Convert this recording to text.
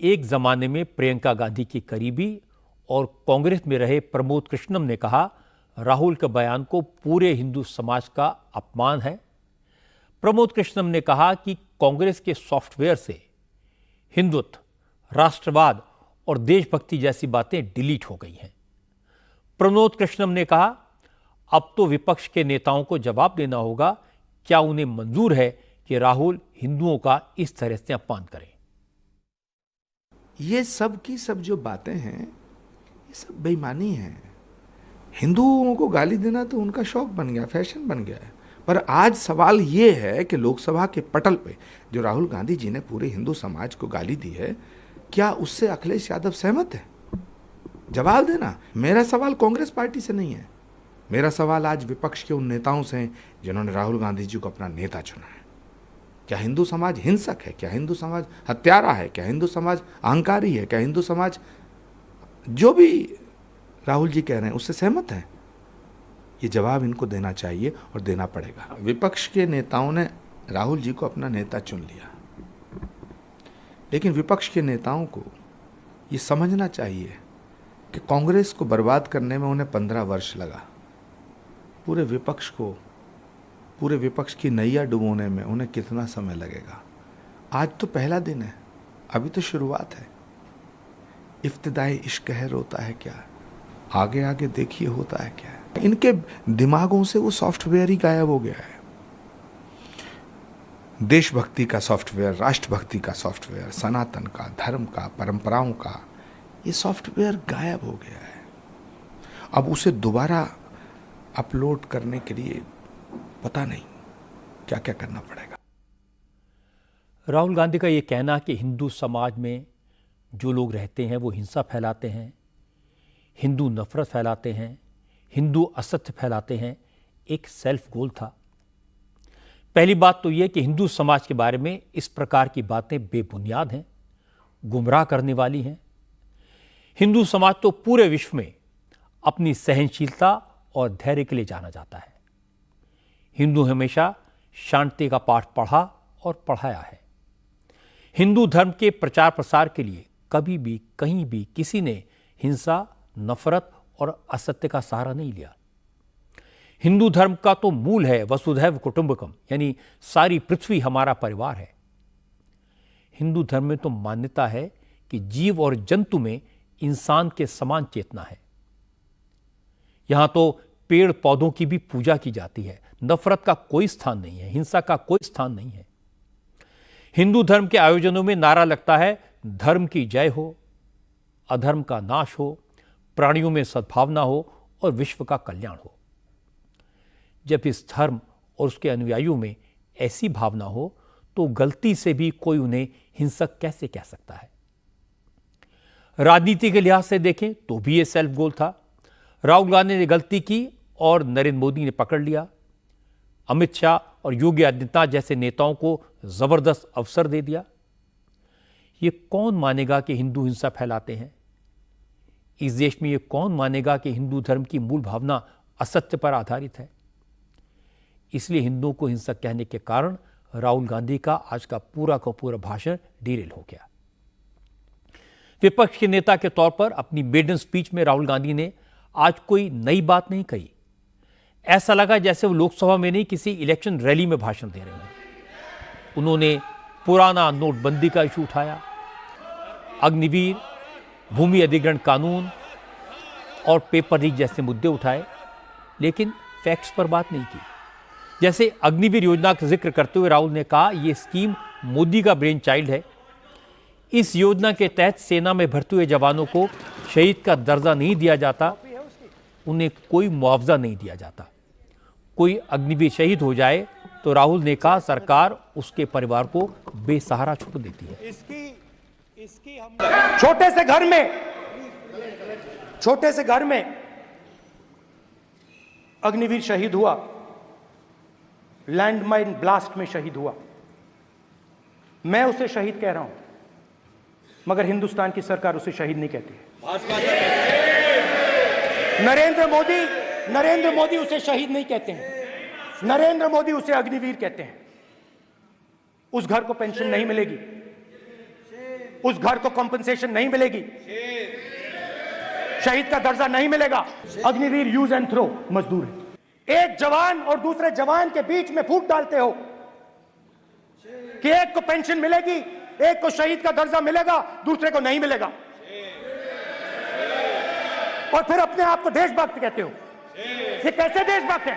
एक जमाने में प्रियंका गांधी की करीबी और कांग्रेस में रहे प्रमोद कृष्णम ने कहा, राहुल के बयान को पूरे हिंदू समाज का अपमान है। प्रमोद कृष्णम ने कहा कि कांग्रेस के सॉफ्टवेयर से हिंदुत्व, राष्ट्रवाद और देशभक्ति जैसी बातें डिलीट हो गई हैं। प्रमोद कृष्णम ने कहा, अब तो विपक्ष के नेताओं को जवाब देना होगा, क्या उन्हें मंजूर है कि राहुल हिंदुओं का इस तरह से अपमान करें। ये सब की सब जो बातें हैं, ये सब बेईमानी है। हिंदुओं को गाली देना तो उनका शौक बन गया, फैशन बन गया है। पर आज सवाल ये है कि लोकसभा के पटल पे जो राहुल गांधी जी ने पूरे हिंदू समाज को गाली दी है, क्या उससे अखिलेश यादव सहमत है? जवाब देना। मेरा सवाल कांग्रेस पार्टी से नहीं है, मेरा सवाल आज विपक्ष के उन नेताओं से है जिन्होंने राहुल गांधी जी को अपना नेता चुना है। क्या हिंदू समाज हिंसक है? क्या हिंदू समाज हत्यारा है? क्या हिंदू समाज अहंकारी है? क्या हिंदू समाज जो भी राहुल जी कह रहे हैं उससे सहमत है? ये जवाब इनको देना चाहिए और देना पड़ेगा। विपक्ष के नेताओं ने राहुल जी को अपना नेता चुन लिया, लेकिन विपक्ष के नेताओं को ये समझना चाहिए कि कांग्रेस को बर्बाद करने में उन्हें 15 वर्ष लगा। पूरे विपक्ष की नैया डुबोने में उन्हें कितना समय लगेगा? आज तो पहला दिन है, अभी तो शुरुआत है। इफ्तिदाई इश्क कहर होता है क्या, आगे आगे देखिए होता है क्या। इनके दिमागों से वो सॉफ्टवेयर ही गायब हो गया है। देशभक्ति का सॉफ्टवेयर, राष्ट्रभक्ति का सॉफ्टवेयर, सनातन का, धर्म का, परंपराओं का, ये सॉफ्टवेयर गायब हो गया है। अब उसे दोबारा अपलोड करने के लिए पता नहीं क्या क्या करना पड़ेगा। राहुल गांधी का ये कहना कि हिंदू समाज में जो लोग रहते हैं वो हिंसा फैलाते हैं, हिंदू नफरत फैलाते हैं, हिंदू असत्य फैलाते हैं, एक सेल्फ गोल था। पहली बात तो यह कि हिंदू समाज के बारे में इस प्रकार की बातें बेबुनियाद हैं, गुमराह करने वाली हैं। हिंदू समाज तो पूरे विश्व में अपनी सहनशीलता और धैर्य के लिए जाना जाता है। हिंदू हमेशा शांति का पाठ पढ़ा और पढ़ाया है। हिंदू धर्म के प्रचार प्रसार के लिए कभी भी कहीं भी किसी ने हिंसा, नफरत और असत्य का सहारा नहीं लिया। हिंदू धर्म का तो मूल है वसुधैव कुटुंबकम, यानी सारी पृथ्वी हमारा परिवार है। हिंदू धर्म में तो मान्यता है कि जीव और जंतु में इंसान के समान चेतना है। यहां तो पेड़ पौधों की भी पूजा की जाती है। नफरत का कोई स्थान नहीं है, हिंसा का कोई स्थान नहीं है। हिंदू धर्म के आयोजनों में नारा लगता है, धर्म की जय हो, अधर्म का नाश हो, प्राणियों में सद्भावना हो और विश्व का कल्याण हो। जब इस धर्म और उसके अनुयायियों में ऐसी भावना हो तो गलती से भी कोई उन्हें हिंसक कैसे कह सकता है? राजनीति के लिहाज से देखें तो भी यह सेल्फ गोल था। राहुल गांधी ने गलती की और नरेंद्र मोदी ने पकड़ लिया। अमित शाह और योगी आदित्यनाथ जैसे नेताओं को जबरदस्त अवसर दे दिया। ये कौन मानेगा कि हिंदू हिंसा फैलाते हैं? इस देश में ये कौन मानेगा कि हिंदू धर्म की मूल भावना असत्य पर आधारित है? इसलिए हिंदुओं को हिंसक कहने के कारण राहुल गांधी का आज का पूरा भाषण डीरेल हो गया। विपक्ष के नेता के तौर पर अपनी मेडन स्पीच में राहुल गांधी ने आज कोई नई बात नहीं कही। ऐसा लगा जैसे वो लोकसभा में नहीं किसी इलेक्शन रैली में भाषण दे रहे हैं। उन्होंने पुराना नोटबंदी का इशू उठाया, अग्निवीर, भूमि अधिग्रहण कानून और पेपर लीक जैसे मुद्दे उठाए, लेकिन फैक्ट्स पर बात नहीं की। जैसे अग्निवीर योजना का जिक्र करते हुए राहुल ने कहा, यह स्कीम मोदी का ब्रेन चाइल्ड है। इस योजना के तहत सेना में भर्ती हुए जवानों को शहीद का दर्जा नहीं दिया जाता, उन्हें कोई मुआवजा नहीं दिया जाता। कोई अग्निवीर शहीद हो जाए तो राहुल ने कहा सरकार उसके परिवार को बेसहारा छोड़ देती है। छोटे से घर में अग्निवीर शहीद हुआ, लैंडमाइन ब्लास्ट में शहीद हुआ। मैं उसे शहीद कह रहा हूं, मगर हिंदुस्तान की सरकार उसे शहीद नहीं कहती है। नरेंद्र मोदी उसे शहीद नहीं कहते हैं, नरेंद्र मोदी उसे अग्निवीर कहते हैं। उस घर को पेंशन नहीं मिलेगी, उस घर को कॉम्पनसेशन नहीं मिलेगी, शहीद का दर्जा नहीं मिलेगा। अग्निवीर यूज एंड थ्रो मजदूर है। एक जवान और दूसरे जवान के बीच में फूट डालते हो कि एक को पेंशन मिलेगी, एक को शहीद का दर्जा मिलेगा, दूसरे को नहीं मिलेगा, और फिर अपने आप को देशभक्त कहते हो। ये कैसे देशभक्त है?